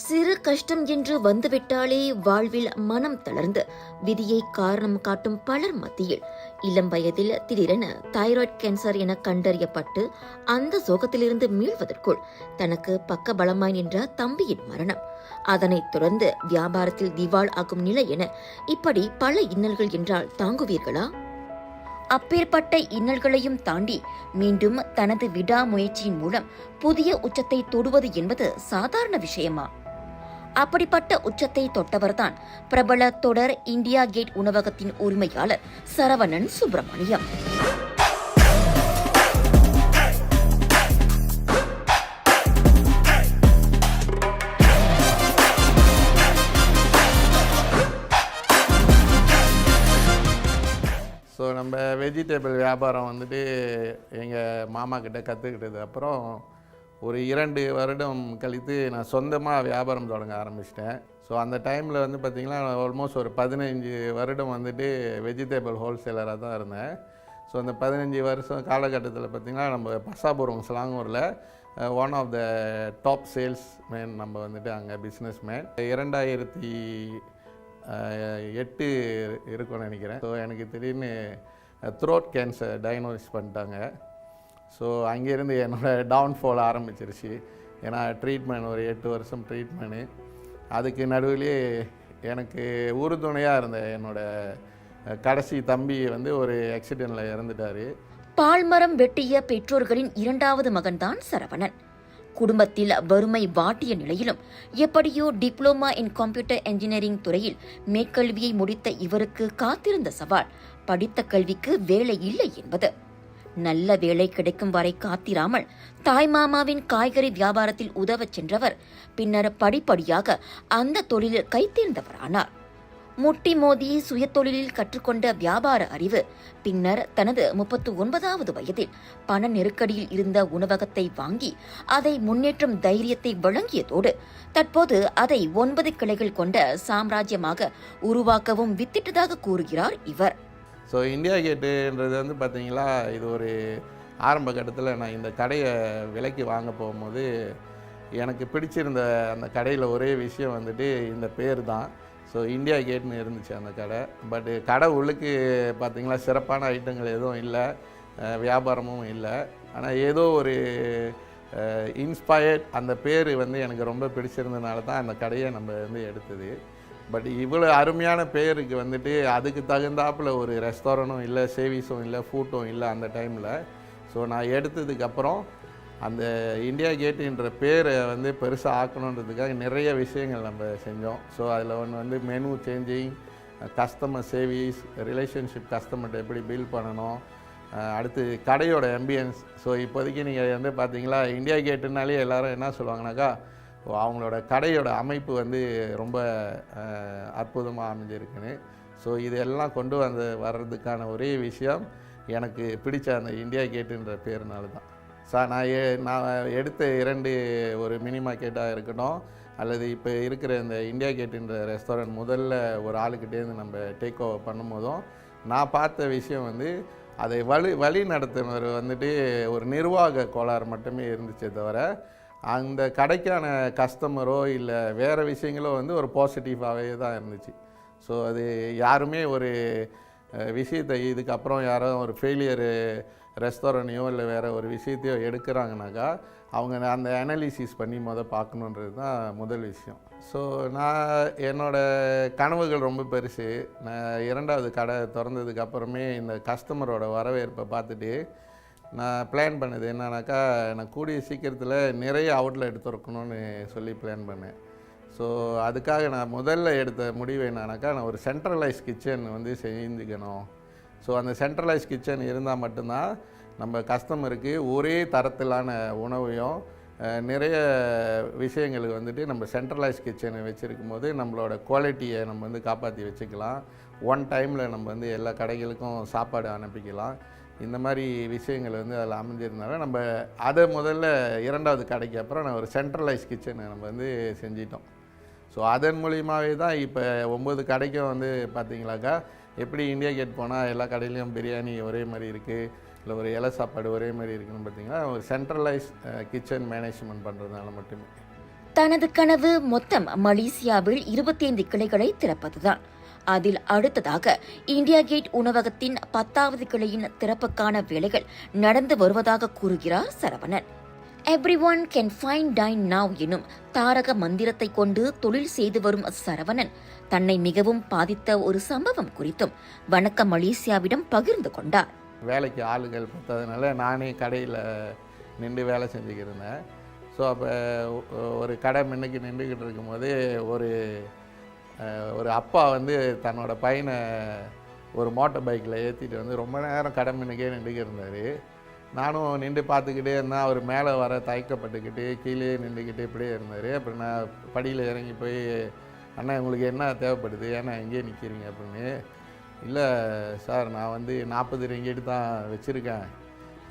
சிறு கஷ்டம் என்று வந்துவிட்டாலே வாழ்வில் மனம் தளர்ந்து விதியை காரணம் காட்டும் பலர் மத்தியில் இளம் வயதில் திடீரென தைராய்டு கேன்சர் என கண்டறியப்பட்டு அந்த சோகத்திலிருந்து மீள்வதற்குள் தனக்கு பக்க பலமாய் நின்ற தம்பியின் மரணம், அதனைத் தொடர்ந்து வியாபாரத்தில் திவால் ஆகும் நிலை என இப்படி பல இன்னல்கள் என்றால் தாங்குவீர்களா? அப்பேற்பட்ட இன்னல்களையும் தாண்டி மீண்டும் தனது விடாமுயற்சியின் மூலம் புதிய உச்சத்தை தொடுவது என்பது சாதாரண விஷயமா? அப்படிப்பட்ட உச்சத்தை தொட்டவர்தான் பிரபல தொடர் இந்தியா கேட் உணவகத்தின் உரிமையாளர் சரவணன் சுப்பிரமணியம். ஸோ நம்ம வெஜிடபிள் வியாபாரம் வந்துட்டு எங்கள் மாமா கிட்ட கற்றுக்கிட்டது அப்புறம் ஒரு 2 வருடம் கழித்து நான் சொந்தமாக வியாபாரம் தொடங்க ஆரம்பிச்சிட்டேன். ஸோ அந்த டைமில் வந்து பார்த்திங்கன்னா ஆல்மோஸ்ட் ஒரு 15 வருடம் வந்துட்டு வெஜிடபிள் ஹோல்சேலராக தான் இருந்தேன். ஸோ அந்த 15 வருஷம் காலகட்டத்தில் பார்த்திங்கன்னா நம்ம பசாபுரம் ஸ்லாங்கூரில் one of the top salesman நம்ம வந்துட்டு அங்கே பிஸ்னஸ் மேன். 2008 இருக்கும்னு நினைக்கிறேன். ஸோ எனக்கு திடீர்னு த்ரோட் கேன்சர் டயக்னோசிஸ் பண்ணிட்டாங்க. ஸோ அங்கேருந்து என்னோடய டவுன்ஃபால் ஆரம்பிச்சிருச்சு. ஏன்னா ட்ரீட்மெண்ட் ஒரு 8 வருஷம் ட்ரீட்மெண்ட்டு. அதுக்கு நடுவிலே எனக்கு உறுதுணையாக இருந்த என்னோடய கடைசி தம்பி வந்து ஒரு ஆக்சிடெண்ட்டில் இறந்துட்டார். பால்மரம் வெட்டிய பெற்றோர்களின் 2வது மகன்தான் சரவணன். குடும்பத்தில் வறுமை வாட்டிய நிலையிலும் எப்படியோ டிப்ளோமா இன் கம்ப்யூட்டர் என்ஜினியரிங் துறையில் மேற்கல்வியை முடித்த இவருக்கு காத்திருந்த சவால் படித்த கல்விக்கு வேலை இல்லை என்பது. நல்ல வேலை கிடைக்கும் வரை காத்திராமல் தாய்மாமாவின் காய்கறி வியாபாரத்தில் உதவச் சென்றவர் பின்னர் படிப்படியாக அந்த தொழிலில் கைத்தேர்ந்தவரானார். முட்டி மோதி சுயதொழிலில் கற்றுக்கொண்ட வியாபார அறிவு பின்னர் தனது 39வது வயதில் பண நெருக்கடியில் இருந்த உணவகத்தை வாங்கி அதை முன்னேற்றும் தைரியத்தை வழங்கியதோடு தற்போது அதை 9 கிளைகள் கொண்ட சாம்ராஜ்யமாக உருவாக்கவும் வித்திட்டதாக கூறுகிறார் இவர். ஸோ இந்தியா கேட்டுன்றது வந்து பார்த்திங்களா, இது ஒரு ஆரம்ப கட்டத்தில் நான் இந்த கடையை விலைக்கு வாங்க போகும்போது எனக்கு பிடிச்சிருந்த அந்த கடையில் ஒரே விஷயம் வந்துட்டு இந்த பேர் தான். ஸோ இந்தியா கேட்னு இருந்துச்சு அந்த கடை. பட்டு கடை உள்ளுக்கு பார்த்திங்களா சிறப்பான ஐட்டங்கள் எதுவும் இல்லை, வியாபாரமும் இல்லை. ஆனால் ஏதோ ஒரு இன்ஸ்பயர்ட் அந்த பேர் வந்து எனக்கு ரொம்ப பிடிச்சிருந்ததுனால தான் அந்த கடையை நம்ம வந்து எடுத்தது. பட் இவ்வளோ அருமையான பேருக்கு வந்துட்டு அதுக்கு தகுந்தாப்பில் ஒரு ரெஸ்டாரண்ட்டும் இல்லை, சர்வீஸும் இல்லை, ஃபுட்டும் இல்லை அந்த டைமில். ஸோ நான் எடுத்ததுக்கப்புறம் அந்த இந்தியா கேட்டுன்ற பேரை வந்து பெருசாக ஆக்கணுன்றதுக்காக நிறைய விஷயங்கள் நம்ம செஞ்சோம். ஸோ அதில் ஒன்று வந்து menu changing, customer service, relationship கஸ்டமர்கிட்ட எப்படி பில்ட் பண்ணணும், அடுத்து கடையோட ஆம்பியன்ஸ். ஸோ இப்போதைக்கு நீங்கள் வந்து பார்த்தீங்களா இந்தியா கேட்டுனாலே எல்லோரும் என்ன சொல்லுவாங்கனாக்கா அவங்களோட கடையோட அமைப்பு வந்து ரொம்ப அற்புதமாக அமைஞ்சிருக்குன்னு. ஸோ இதெல்லாம் கொண்டு வர்றதுக்கான ஒரே விஷயம் எனக்கு பிடிச்ச அந்த இந்தியா கேட்டுன்ற பேருனால தான். நான் எடுத்த 2 ஒரு மினி மார்க்கெட்டாக இருக்கட்டும் அல்லது இப்போ இருக்கிற இந்த இந்தியா கேட்டுன்ற ரெஸ்டாரண்ட் முதல்ல ஒரு ஆளுக்கிட்டேருந்து நம்ம டேக் ஓவர் பண்ணும்போதும் நான் பார்த்த விஷயம் வந்து அதை வழி நடத்துனர் வந்துட்டு ஒரு நிர்வாக கோளாறு மட்டுமே இருந்துச்சே தவிர அந்த கடைக்கான கஸ்டமரோ இல்லை வேறு விஷயங்களோ வந்து ஒரு பாசிட்டிவாகவே தான் இருந்துச்சு. ஸோ அது யாருமே ஒரு விஷயத்தை இதுக்கப்புறம் யாரோ ஒரு ஃபெயிலியரு ரெஸ்டாரண்ட்டையோ இல்லை வேறு ஒரு விஷயத்தையோ எடுக்கிறாங்கனாக்கா அவங்க அந்த அனாலிசிஸ் பண்ணி பார்க்கணுன்றது தான் முதல் விஷயம். ஸோ நான் என்னோடய கனவுகள் ரொம்ப பெருசு. நான் 2வது கடை திறந்ததுக்கு அப்புறமே இந்த கஸ்டமரோட வரவேற்பை பார்த்துட்டு நான் பிளான் பண்ணது என்னன்னாக்கா, நான் கூடிய சீக்கிரத்தில் நிறைய அவுட்லெட் திறக்கணும்னு சொல்லி பிளான் பண்ணேன். ஸோ அதுக்காக நான் முதல்ல எடுத்த முடிவு என்னன்னாக்கா, நான் ஒரு சென்ட்ரலைஸ் கிச்சன் வந்து செஞ்சுக்கணும். ஸோ அந்த சென்ட்ரலைஸ் கிச்சன் இருந்தால் மட்டும்தான் நம்ம கஸ்டமருக்கு ஒரே தரத்திலான உணவையும் நிறைய விஷயங்களுக்கு வந்துட்டு நம்ம சென்ட்ரலைஸ் கிச்சனை வச்சுருக்கும் போது நம்மளோட குவாலிட்டியை நம்ம வந்து காப்பாற்றி வச்சுக்கலாம். ஒன் டைமில் நம்ம வந்து எல்லா கடைகளுக்கும் சாப்பாடு அனுப்பிக்கலாம். இந்த மாதிரி விஷயங்கள் வந்து அதில் அமைஞ்சிருந்தாலும் நம்ம அதை முதல்ல 2வது கடைக்கு அப்புறம் நான் ஒரு சென்ட்ரலைஸ் கிச்சனை நம்ம வந்து செஞ்சிட்டோம். ஸோ அதன் மூலியமாகவே தான் இப்போ 9 கடைக்கும் வந்து பார்த்திங்களாக்கா எப்படி இந்தியா கேட் போனால் எல்லா கடையிலையும் பிரியாணி ஒரே மாதிரி இருக்குது, இல்லை ஒரு இலை சாப்பாடு ஒரே மாதிரி இருக்குன்னு பார்த்திங்கன்னா ஒரு சென்ட்ரலைஸ் கிச்சன் மேனேஜ்மெண்ட் பண்ணுறதுனால மட்டுமே. தனது கனவு மொத்தம் மலேசியாவில் 25 கிளைகளை திறப்பதுதான். அதில் அடுத்ததாக இந்தியா கேட் உணவகத்தின் 10வது கிளையின் திறப்புக்கான வேலைகள் நடந்து வருவதாக கூறுகிறார் Saravanan. Everyone can find time now எனும் தாரக மந்திரத்தை கொண்டு தொழில் செய்து வரும் சரவணன் தன்னை மிகவும் பாதித்த ஒரு சம்பவம் குறித்தும் வணக்கம் மலேசியாவிடம் பகிர்ந்து கொண்டார். வேலைக்கு ஆளுகள் பத்தாதனால நானே கடையில் நின்று வேலை செஞ்சுக்கிருந்தேன். ஸோ அப்போ ஒரு கடை முன்னுக்கு நின்றுக்கிட்டு இருக்கும்போது ஒரு அப்பா வந்து தன்னோட பையனை ஒரு மோட்டார் பைக்கில் ஏற்றிட்டு வந்து ரொம்ப நேரம் கடை முன்னுக்கே நின்றுக்கிட்டு இருந்தார். நானும் நின்று பார்த்துக்கிட்டே இருந்தேன். அவர் மேலே வர தயக்கப்பட்டுக்கிட்டு கீழே நின்றுக்கிட்டு இப்படியே இருந்தார். அப்புறம் நான் படியில் இறங்கி போய், அண்ணா உங்களுக்கு என்ன தேவைப்படுது, ஏன்னா எங்கேயே நிற்கிறீங்க அப்படின்னு. இல்லை சார், நான் வந்து 40 ரிங்கிட் தான் வச்சுருக்கேன்.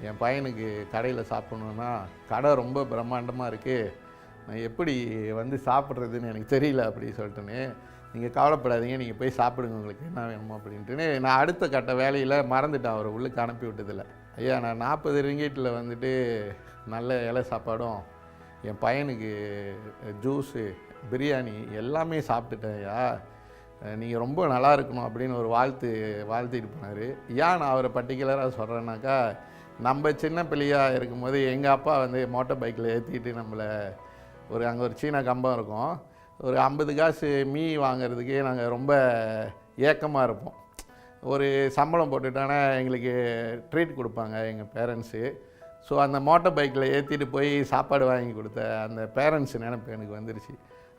என் பையனுக்கு கடையில் சாப்பிட்ணுன்னா கடை ரொம்ப பிரம்மாண்டமாக இருக்குது, நான் எப்படி வந்து சாப்பிட்றதுன்னு எனக்கு தெரியல அப்படி சொல்லிட்டுன்னு. நீங்கள் கவலைப்படாதீங்க, நீங்கள் போய் சாப்பிடுங்க, உங்களுக்கு என்ன வேணுமோ அப்படின்ட்டுன்னு. நான் அடுத்த கட்ட வேலையில் மறந்துட்டேன் அவரை உள்ளுக்கு அனுப்பி விட்டதில்ல. ஐயா, நான் 40 ரிங்கிட்டில் வந்துட்டு நல்ல இலை சாப்பாடும் என் பையனுக்கு ஜூஸு பிரியாணி எல்லாமே சாப்பிட்டுட்டேன் ஐயா, நீங்கள் ரொம்ப நல்லா இருக்கணும் அப்படின்னு ஒரு வாழ்த்திட்டு போனார். ஏன் நான் அவரை பர்டிகுலராக சொல்கிறேன்னாக்கா, நம்ம சின்ன பிள்ளையாக இருக்கும்போது எங்கள் அப்பா வந்து மோட்டார் பைக்கில் ஏற்றிட்டு நம்மளை அங்கே ஒரு சீனா கம்பம் இருக்கும், ஒரு 50 காசு மீ வாங்கிறதுக்கே நாங்கள் ரொம்ப ஏக்கமாக இருப்போம். ஒரு சம்பளம் போட்டுட்டானா எங்களுக்கு ட்ரீட் கொடுப்பாங்க எங்கள் பேரண்ட்ஸு. ஸோ அந்த மோட்டார் பைக்கில் ஏற்றிட்டு போய் சாப்பாடு வாங்கி கொடுத்த அந்த பேரண்ட்ஸ் நினைப்பு எனக்கு வந்துருச்சு.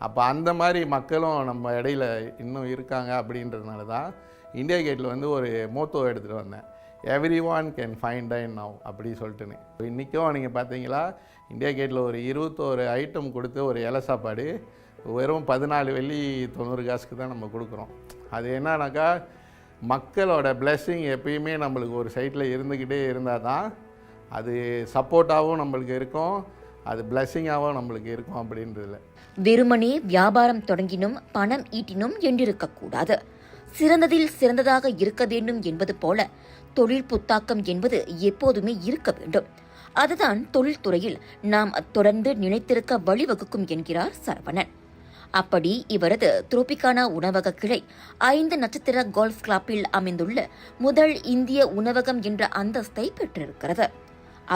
அப்போ அந்த மாதிரி மக்களும் நம்ம இடையில இன்னும் இருக்காங்க. அப்படின்றதுனால தான் இந்தியா கேட்டில் வந்து ஒரு மோட்டோ எடுத்துகிட்டு வந்தேன், everyone can find time now அப்படி சொல்லிட்டுன்னு. இன்றைக்கும் நீங்கள் பார்த்தீங்களா, இந்தியா கேட்டில் ஒரு 21 ஐட்டம் கொடுத்து ஒரு இலை சாப்பாடு வெறும் 14 வெள்ளி 90 காசுக்கு தான் நம்ம கொடுக்குறோம். அது என்னன்னாக்கா, மக்களோட பிளெஸ்ஸிங் எப்பயுமே நம்மளுக்கு ஒரு சைட்டில் இருந்துக்கிட்டே இருந்தால் தான் அது சப்போர்ட்டாகவும் நம்மளுக்கு இருக்கும், அது பிளெஸ்ஸிங்காகவும் நம்மளுக்கு இருக்கும் அப்படின்றதில்ல. வெறுமனே வியாபாரம் தொடங்கினும் பணம் ஈட்டினும் என்றிருக்கக்கூடாது. சிறந்ததில் சிறந்ததாக இருக்க வேண்டும் என்பது போல தொழில் புத்தாக்கம் என்பது எப்போதுமே இருக்க வேண்டும். அதுதான் தொழில்துறையில் நாம் தொடர்ந்து நினைத்திருக்க வழிவகுக்கும் என்கிறார் சரவணன். அப்படி இவரது த்ரோபிகானா உணவக கிளை 5 நட்சத்திர கோல்ஃப் கிளப்பில் அமைந்துள்ள முதல் இந்திய உணவகம் என்ற அந்தஸ்தை பெற்றிருக்கிறது.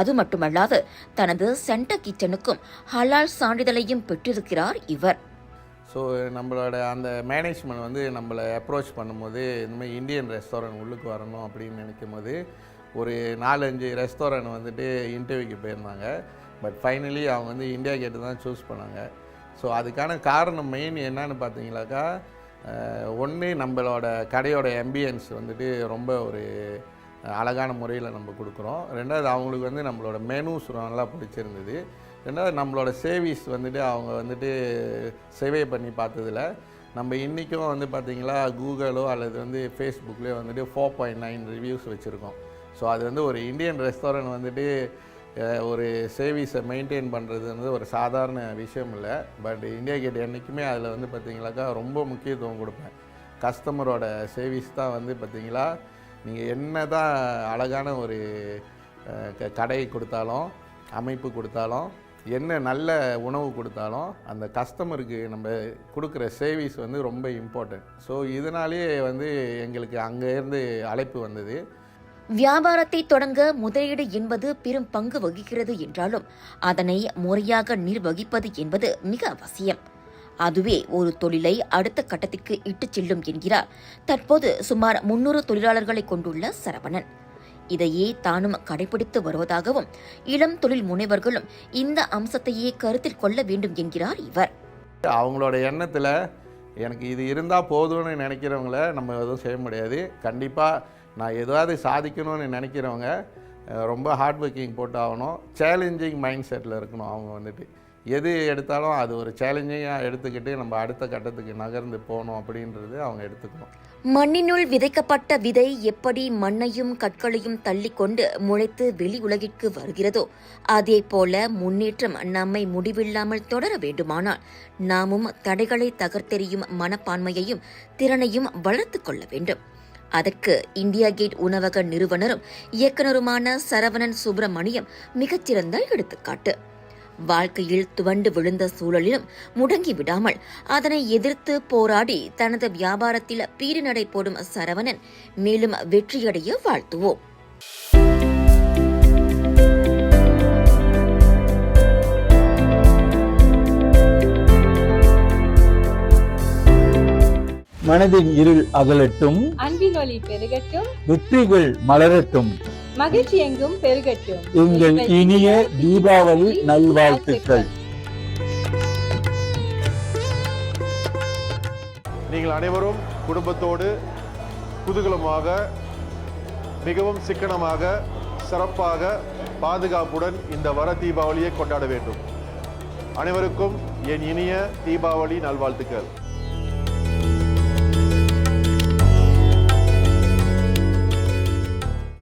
அது மட்டுமல்லாது தனது சென்டர் கிச்சனுக்கும் ஹலால் சான்றிதழையும் பெற்றிருக்கிறார் இவர். ஸோ நம்மளோட அந்த மேனேஜ்மெண்ட் வந்து நம்மளை அப்ரோச் பண்ணும்போது, இந்தமாதிரி இந்தியன் ரெஸ்டாரண்ட் உள்ளுக்கு வரணும் அப்படின்னு நினைக்கும் போது ஒரு 4-5 ரெஸ்டாரண்ட் வந்துட்டு இன்டர்வியூக்கு போயிருந்தாங்க. பட் ஃபைனலி அவங்க வந்து இந்தியா கேட்டு தான் சூஸ் பண்ணாங்க. ஸோ அதுக்கான காரணம் மெயின் என்னன்னு பார்த்தீங்களாக்கா, ஒன்று நம்மளோட கடையோட ஆம்பியன்ஸ் வந்துட்டு ரொம்ப ஒரு அழகான முறையில் நம்ம கொடுக்குறோம். ரெண்டாவது அவங்களுக்கு வந்து நம்மளோட மெனூஸ் நல்லா பிடிச்சிருந்தது. ரெண்டாவது நம்மளோட சேவிஸ் வந்துட்டு அவங்க வந்துட்டு சேவை பண்ணி பார்த்ததில் நம்ம இன்றைக்கும் வந்து பார்த்திங்களா, கூகுளோ அல்லது வந்து ஃபேஸ்புக்லேயோ வந்துட்டு 4.9 ரிவ்யூஸ் வச்சுருக்கோம். ஸோ அது வந்து ஒரு இந்தியன் ரெஸ்டாரண்ட் வந்துட்டு ஒரு சேவிஸை மெயின்டைன் பண்ணுறது வந்து ஒரு சாதாரண விஷயம் இல்லை. பட் இந்தியா கேட் என்றைக்குமே அதில் வந்து பார்த்திங்களாக்கா ரொம்ப முக்கியத்துவம் கொடுப்பேன். கஸ்டமரோட சேவிஸ் தான் வந்து பார்த்திங்களா, நீங்கள் என்ன தான் அழகான ஒரு கடை கொடுத்தாலும், அமைப்பு கொடுத்தாலும், என்ன நல்ல உணவு கொடுத்தாலும், அந்த கஸ்டமருக்கு நம்ம கொடுக்குற சேவிஸ் வந்து ரொம்ப இம்பார்ட்டன்ட். ஸோ இதனாலேயே வந்து எங்களுக்கு அங்கேருந்து அழைப்பு வந்தது. வியாபாரத்தை தொடங்க முதலீடு என்பது பெரும் பங்கு வகிக்கிறது என்றாலும் அதனை முறையாக நிர்வகிப்பது என்பது மிக அவசியம். அதுவே ஒரு தொழிலை அடுத்த கட்டத்திற்கு இட்டுச் செல்லும் என்கிறார் தற்போது சுமார் 300 தொழிலாளர்களை கொண்டுள்ள சரவணன். இதையே தானும் கடைபிடித்து வருவதாகவும் இளம் தொழில் முனைவர்களும் இந்த அம்சத்தையே கருத்தில் கொள்ள வேண்டும் என்கிறார் இவர். அவங்களோட எண்ணத்தில் எனக்கு இது இருந்தால் போதும்னு நினைக்கிறவங்கள நம்ம எதுவும் செய்ய முடியாது. கண்டிப்பாக நான் ஏதாவது சாதிக்கணும்னு நினைக்கிறவங்க ரொம்ப ஹார்ட் ஒர்க்கிங் போட்டு ஆகணும். சேலஞ்சிங் மைண்ட் செட்டில் இருக்கணும். அவங்க வந்துட்டு எது எடுத்தாலும் அது ஒரு சேலஞ்சிங்காக எடுத்துக்கிட்டு நம்ம அடுத்த கட்டத்துக்கு நகர்ந்து போகணும் அப்படின்றது அவங்க எடுத்துக்கணும். மண்ணினுள் விதைக்கப்பட்ட விதை எப்படி மண்ணையும் கற்களையும் தள்ளிக்கொண்டு முளைத்து வெளி உலகிற்கு வருகிறதோ அதே போல முன்னேற்றம் நம்மை முடிவில்லாமல் தொடர வேண்டுமானால் நாமும் தடைகளை தகர்த்தெறியும் மனப்பான்மையையும் திறனையும் வளர்த்துக் கொள்ள வேண்டும். அதற்கு இந்தியா கேட் உணவக நிறுவனரும் இயக்குனருமான சரவணன் சுப்பிரமணியம் மிகச்சிறந்த எடுத்துக்காட்டு. வாழ்க்கையில் துவண்டு விழுந்த சூழலிலும் முடங்கி விடாமல் அதனை எதிர்த்து போராடி தனது வியாபாரத்தில் பீறுநடை போடும் சரவணன் மேலும் வெற்றியடைய வாழ்த்துவோம். மனதின் இருள் அகலட்டும், அன்பின் ஒளி பெருகட்டும், வெற்றிகள் மலரட்டும், மகிழ்ச்சி எங்கும் பெருகட்டும். எங்கள் இனிய தீபாவளி நல்வாழ்த்துக்கள். நீங்கள் அனைவரும் குடும்பத்தோடு குதூகலமாக, மிகவும் சிக்கனமாக, சிறப்பாக, பாதுகாப்புடன் இந்த வர தீபாவளியை கொண்டாட வேண்டும். அனைவருக்கும் என் இனிய தீபாவளி நல்வாழ்த்துக்கள்.